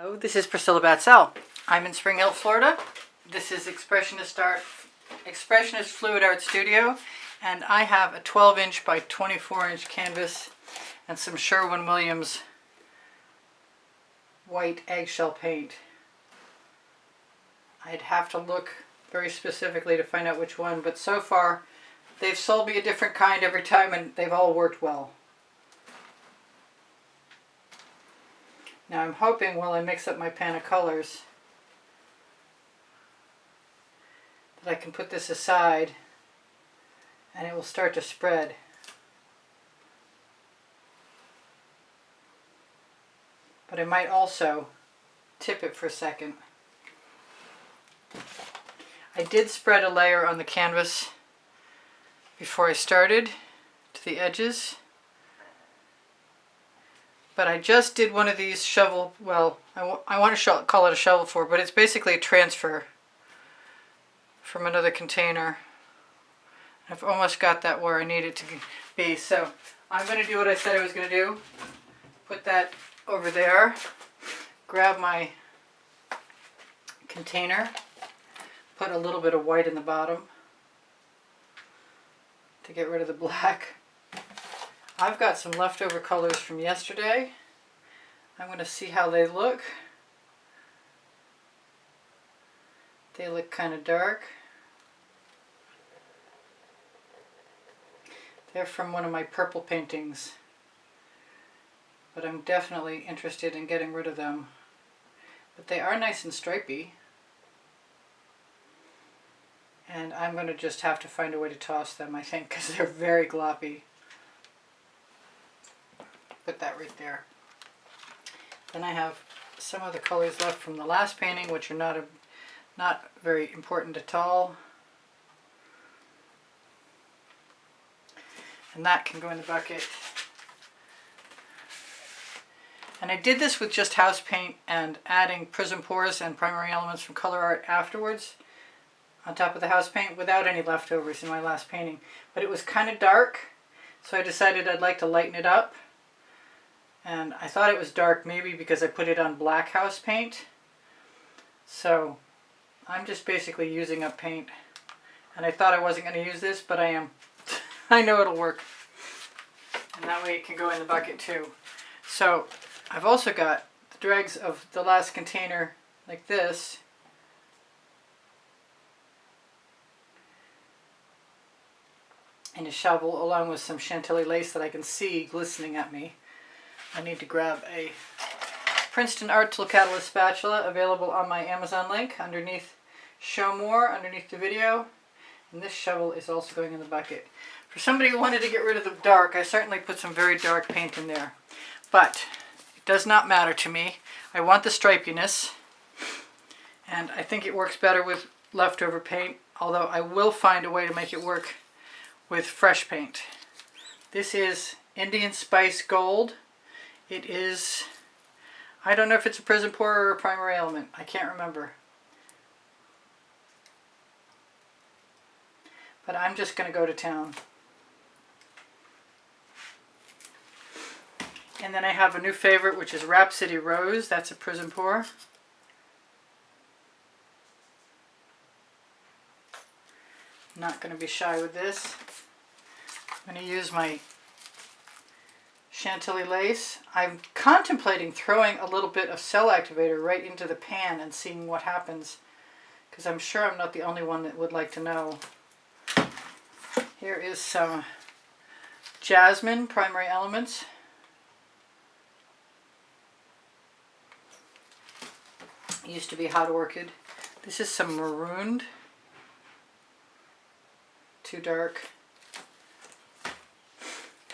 Hello, this is Priscilla Batzell. I'm in Spring Hill, Florida. This is Expressionist Fluid Art Studio, and I have a 12-inch by 24-inch canvas and some Sherwin-Williams white eggshell paint. I'd have to look very specifically to find out which one, but so far they've sold me a different kind every time and they've all worked well. Now I'm hoping while I mix up my pan of colors that I can put this aside and it will start to spread. But I might also tip it for a second. I did spread a layer on the canvas before I started to the edges. But I just did one of these shovel, well, I want to call it a shovel for, but it's basically a transfer from another container. I've almost got that where I need it to be. So I'm going to do what I said I was going to do. Put that over there. Grab my container. Put a little bit of white in the bottom to get rid of the black. I've got some leftover colors from yesterday. I'm going to see how they look. They look kind of dark. They're from one of my purple paintings, but I'm definitely interested in getting rid of them. But they are nice and stripy, and I'm going to just have to find a way to toss them, I think, because they're very gloppy. Put that right there. Then I have some of the colors left from the last painting, which are not very important at all. And that can go in the bucket. And I did this with just house paint and adding Prizm Pours and Primary Elements from Colour Arte afterwards on top of the house paint without any leftovers in my last painting. But it was kind of dark, so I decided I'd like to lighten it up. And I thought it was dark maybe because I put it on black house paint. So I'm just basically using up paint. And I thought I wasn't going to use this, but I am. I know it'll work. And that way it can go in the bucket too. So I've also got the dregs of the last container like this. In a shovel along with some Chantilly lace that I can see glistening at me. I need to grab a Princeton Art Tool Catalyst spatula available on my Amazon link underneath Show More, underneath the video. And this shovel is also going in the bucket. For somebody who wanted to get rid of the dark, I certainly put some very dark paint in there. But it does not matter to me. I want the stripiness. And I think it works better with leftover paint, although I will find a way to make it work with fresh paint. This is Indian Spice Gold. It is, I don't know if it's a Prizm Pour or a Primary Element. I can't remember. But I'm just going to go to town. And then I have a new favorite, which is Rhapsody Rose. That's a Prizm Pour. I'm not going to be shy with this. I'm going to use my Chantilly lace. I'm contemplating throwing a little bit of cell activator right into the pan and seeing what happens, because I'm sure I'm not the only one that would like to know. Here is some Jasmine Primary Elements. It used to be Hot Orchid. This is some Marooned. Too dark.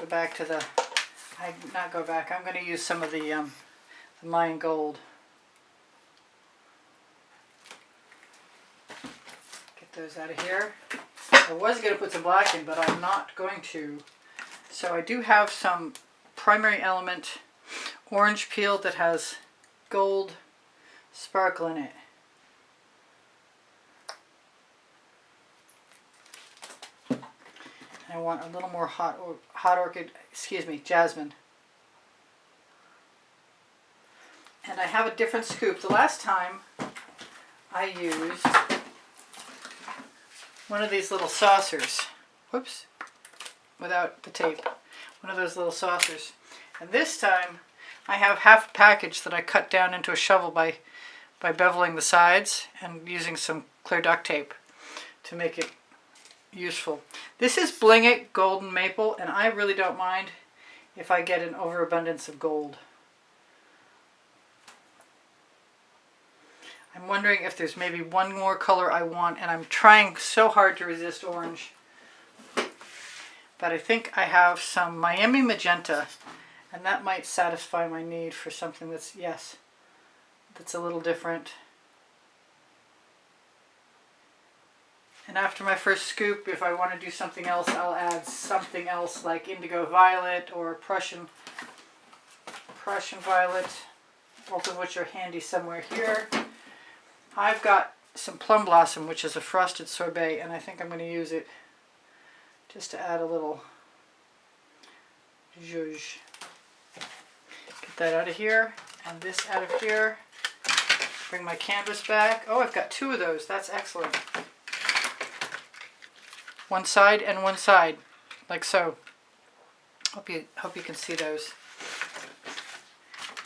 Go back to the, not go back, I'm going to use some of the Mayan Gold. Get those out of here. I was going to put some black in, but I'm not going to. So I do have some Primary Element orange peel that has gold sparkle in it. I want a little more hot orchid, excuse me, jasmine. And I have a different scoop. The last time I used one of these little saucers. Whoops, without the tape. One of those little saucers. And this time I have half a package that I cut down into a shovel by beveling the sides and using some clear duct tape to make it useful. This is Bling It Golden Maple, and I really don't mind if I get an overabundance of gold. I'm wondering if there's maybe one more color I want, and I'm trying so hard to resist orange. But I think I have some Miami Magenta, and that might satisfy my need for something that's, yes, that's a little different. And after my first scoop, if I want to do something else, I'll add something else like Indigo Violet or Prussian Violet, both of which are handy somewhere here. I've got some Plum Blossom, which is a frosted sorbet, and I think I'm going to use it just to add a little zhuzh. Get that out of here, and this out of here. Bring my canvas back. Oh, I've got two of those. That's excellent. One side and one side, like so. Hope you can see those.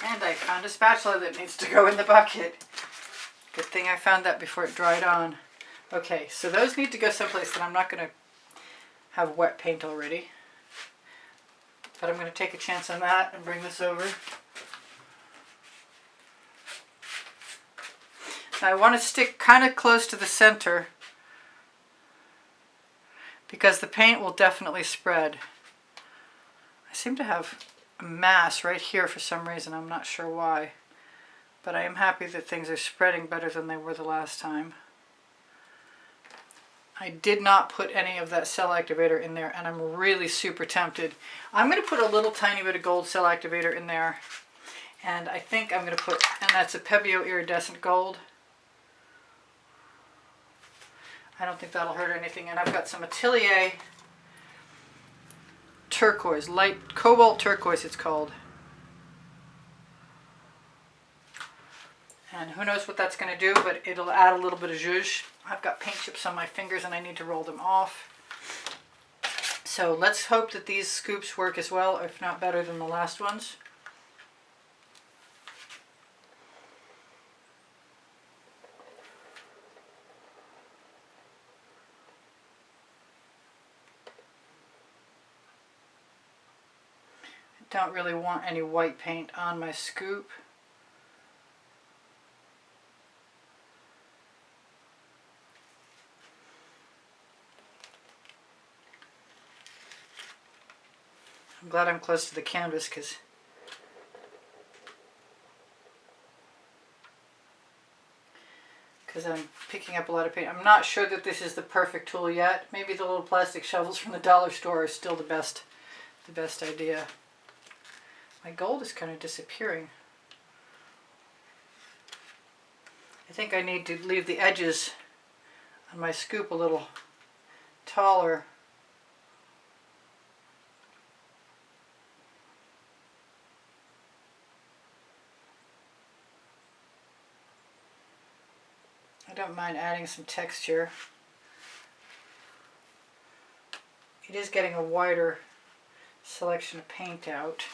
And I found a spatula that needs to go in the bucket. Good thing I found that before it dried on. Okay, so those need to go someplace that I'm not going to have wet paint already. But I'm going to take a chance on that and bring this over. Now I want to stick kind of close to the center because the paint will definitely spread. I seem to have a mass right here for some reason. I'm not sure why. But I am happy that things are spreading better than they were the last time. I did not put any of that cell activator in there, and I'm really super tempted. I'm going to put a little tiny bit of gold cell activator in there. And I think I'm going to put, and that's a Pebeo Iridescent Gold. I don't think that'll hurt anything. And I've got some Atelier Turquoise, light cobalt turquoise it's called. And who knows what that's going to do, but it'll add a little bit of zhuzh. I've got paint chips on my fingers and I need to roll them off. So let's hope that these scoops work as well, if not better than the last ones. I don't really want any white paint on my scoop. I'm glad I'm close to the canvas because I'm picking up a lot of paint. I'm not sure that this is the perfect tool yet. Maybe the little plastic shovels from the dollar store are still the best idea. My gold is kind of disappearing. I think I need to leave the edges on my scoop a little taller. I don't mind adding some texture. It is getting a wider selection of paint out.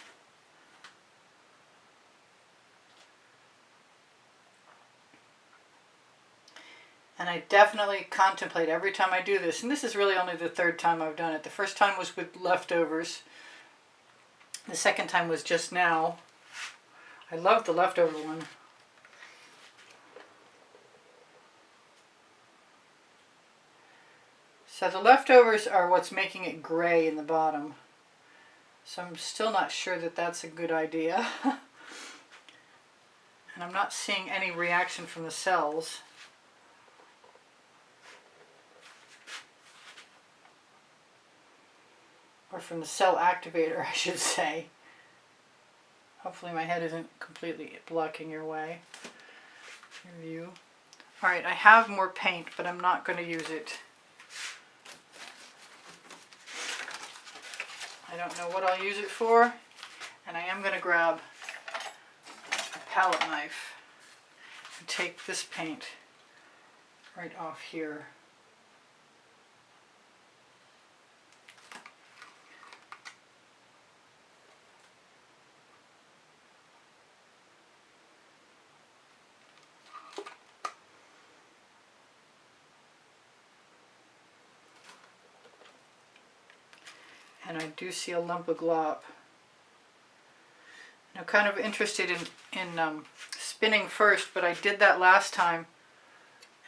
And I definitely contemplate every time I do this, and this is really only the third time I've done it. The first time was with leftovers. The second time was just now. I love the leftover one. So the leftovers are what's making it gray in the bottom. So I'm still not sure that that's a good idea. And I'm not seeing any reaction from the cells. Or from the cell activator, I should say. Hopefully my head isn't completely blocking your way, your view. Alright, I have more paint, but I'm not going to use it. I don't know what I'll use it for, and I am going to grab a palette knife and take this paint right off here. And I do see a lump of glop. I'm kind of interested in spinning first, but I did that last time,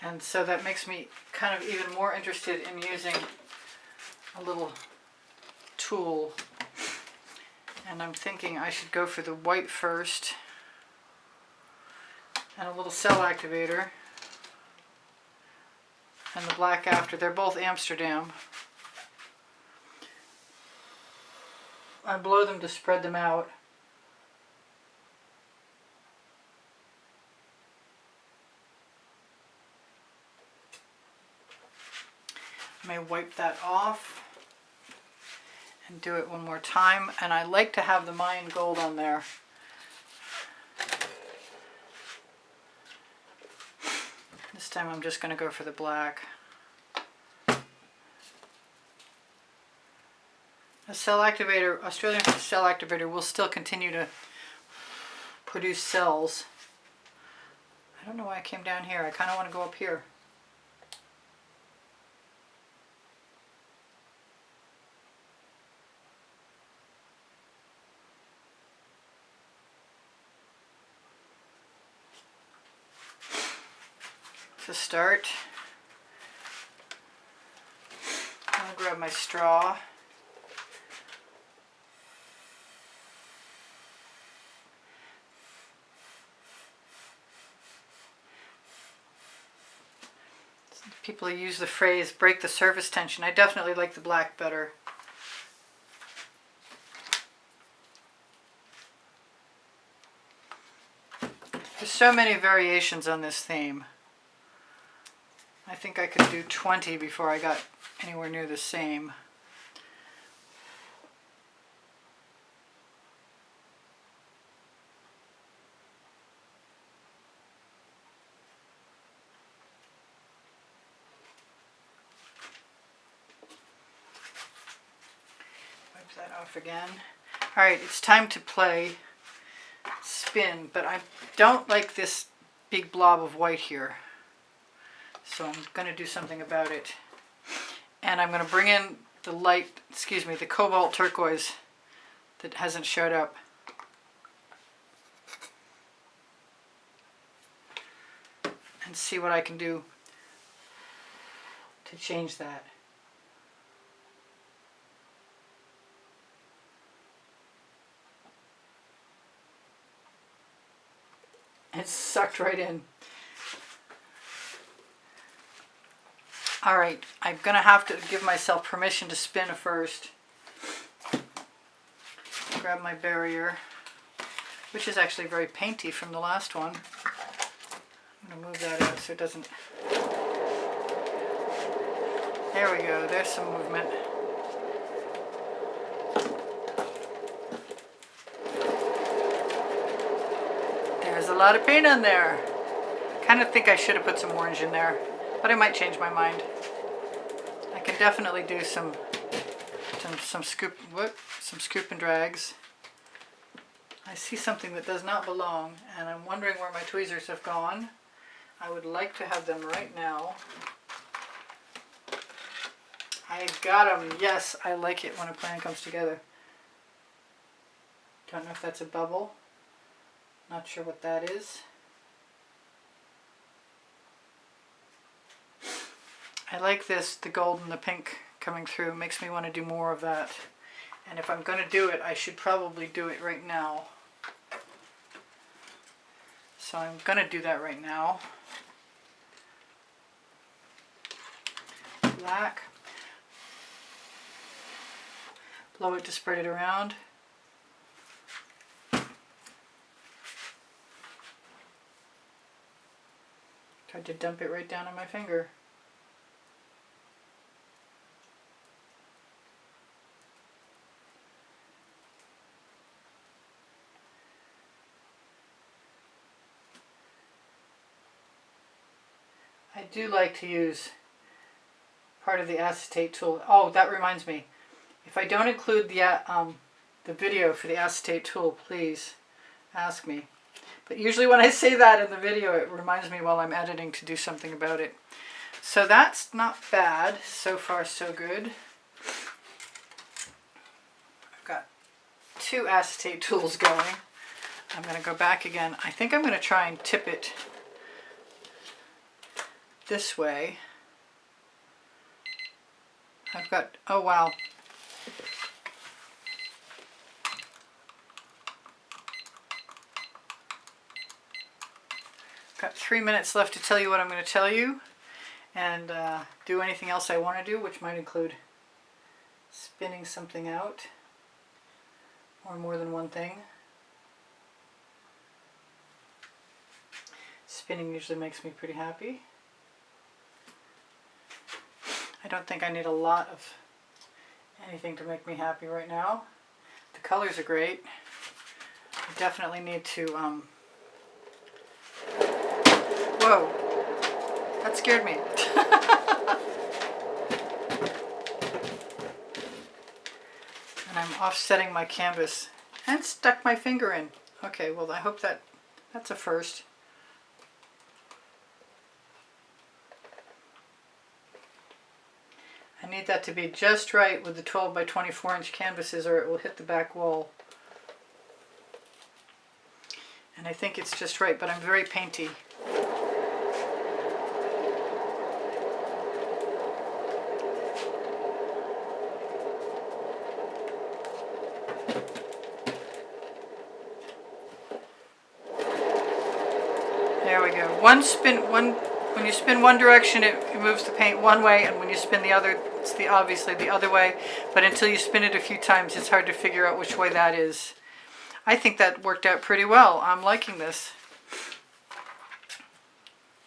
and so that makes me kind of even more interested in using a little tool. And I'm thinking I should go for the white first and a little cell activator, and the black after. They're both Amsterdam. I blow them to spread them out. I may wipe that off and do it one more time. And I like to have the Mayan gold on there. This time I'm just going to go for the black. A cell activator, Australian cell activator, will still continue to produce cells. I don't know why I came down here. I kind of want to go up here. To start, I'm going to grab my straw. People use the phrase break the surface tension. I definitely like the black better. There's so many variations on this theme. I think I could do 20 before I got anywhere near the same. Wipe that off again. Alright, it's time to play spin, but I don't like this big blob of white here. So I'm going to do something about it. And I'm going to bring in the light, excuse me, the cobalt turquoise that hasn't showed up. And see what I can do to change that. It's sucked right in. Alright, I'm going to have to give myself permission to spin first. Grab my barrier, which is actually very painty from the last one. I'm going to move that out so it doesn't... There we go, there's some movement. There's a lot of paint on there. I kind of think I should have put some orange in there, but I might change my mind. I can definitely do some scoop and drags. I see something that does not belong, and I'm wondering where my tweezers have gone. I would like to have them right now. I got them. Yes, I like it when a plan comes together. Don't know if that's a bubble. Not sure what that is. I like this, the gold and the pink coming through. It makes me want to do more of that. And if I'm going to do it, I should probably do it right now. So I'm going to do that right now. Black. Blow it to spread it around. Tried to dump it right down on my finger. I do like to use part of the acetate tool. Oh, that reminds me. If I don't include the video for the acetate tool, please ask me. But usually when I say that in the video, it reminds me while I'm editing to do something about it. So that's not bad. So far, so good. I've got 2 acetate tools going. I'm going to go back again. I think I'm going to try and tip it this way. I've got, oh wow. Got 3 minutes left to tell you what I'm going to tell you and do anything else I want to do, which might include spinning something out or more than one thing. Spinning usually makes me pretty happy. I don't think I need a lot of anything to make me happy right now. The colors are great. I definitely need to, whoa, that scared me. And I'm offsetting my canvas and stuck my finger in. Okay, well I hope that's a first. I need that to be just right with the 12 by 24 inch canvases or it will hit the back wall. And I think it's just right, but I'm very painty. There we go. One spin, when you spin one direction, it moves the paint one way, and when you spin the other, it's obviously the other way. But until you spin it a few times, it's hard to figure out which way that is. I think that worked out pretty well. I'm liking this.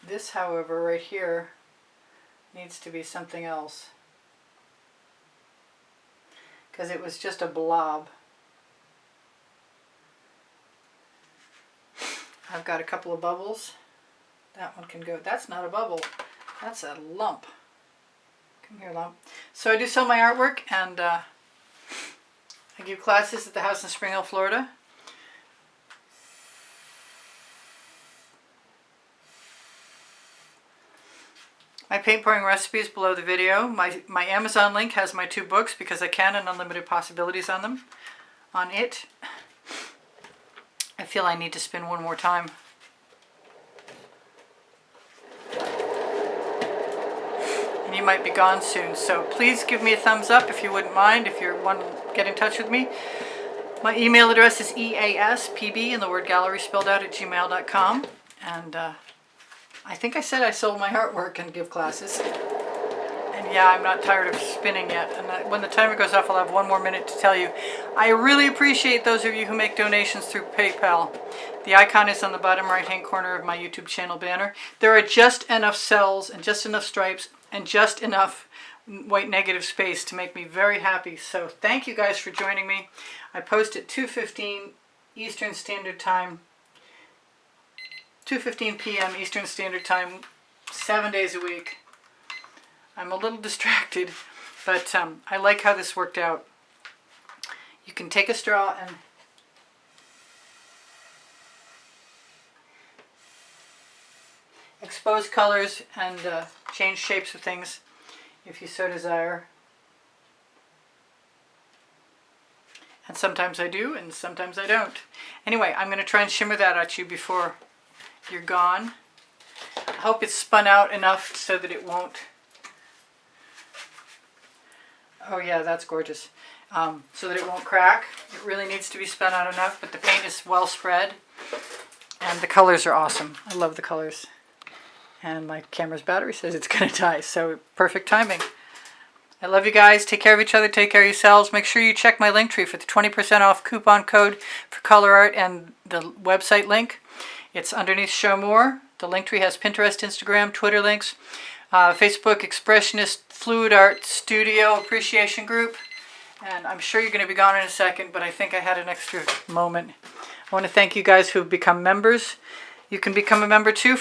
This, however, right here, needs to be something else. Because it was just a blob. I've got a couple of bubbles. That one can go. That's not a bubble. That's a lump. Come here, lump. So I do sell my artwork, and I give classes at the house in Spring Hill, Florida. My paint pouring recipe is below the video. My Amazon link has my 2 books because I can, and Unlimited Possibilities on them. On it. I feel I need to spin one more time. And you might be gone soon, so please give me a thumbs up if you wouldn't mind, if you want to get in touch with me. My email address is easpb, and the word gallery spelled out, at gmail.com. And I think I said I sold my artwork and give classes. And yeah, I'm not tired of spinning yet. And when the timer goes off, I'll have 1 more minute to tell you. I really appreciate those of you who make donations through PayPal. The icon is on the bottom right-hand corner of my YouTube channel banner. There are just enough cells and just enough stripes and just enough white negative space to make me very happy. So thank you guys for joining me. I post at 2:15 Eastern Standard Time. 2:15 p.m. Eastern Standard Time, 7 days a week. I'm a little distracted, but I like how this worked out. You can take a straw and expose colors and change shapes of things if you so desire. And sometimes I do, and sometimes I don't. Anyway, I'm going to try and shimmer that at you before you're gone. I hope it's spun out enough so that it won't. Oh yeah, that's gorgeous. So that it won't crack. It really needs to be spun out enough, but the paint is well spread. And the colors are awesome. I love the colors. And my camera's battery says it's going to die, so perfect timing. I love you guys. Take care of each other. Take care of yourselves. Make sure you check my link tree for the 20% off coupon code for Colour Arte and the website link. It's underneath Show More. The link tree has Pinterest, Instagram, Twitter links, Facebook, Expressionist, Fluid Art Studio Appreciation Group. And I'm sure you're going to be gone in a second, but I think I had an extra moment. I want to thank you guys who have become members. You can become a member too for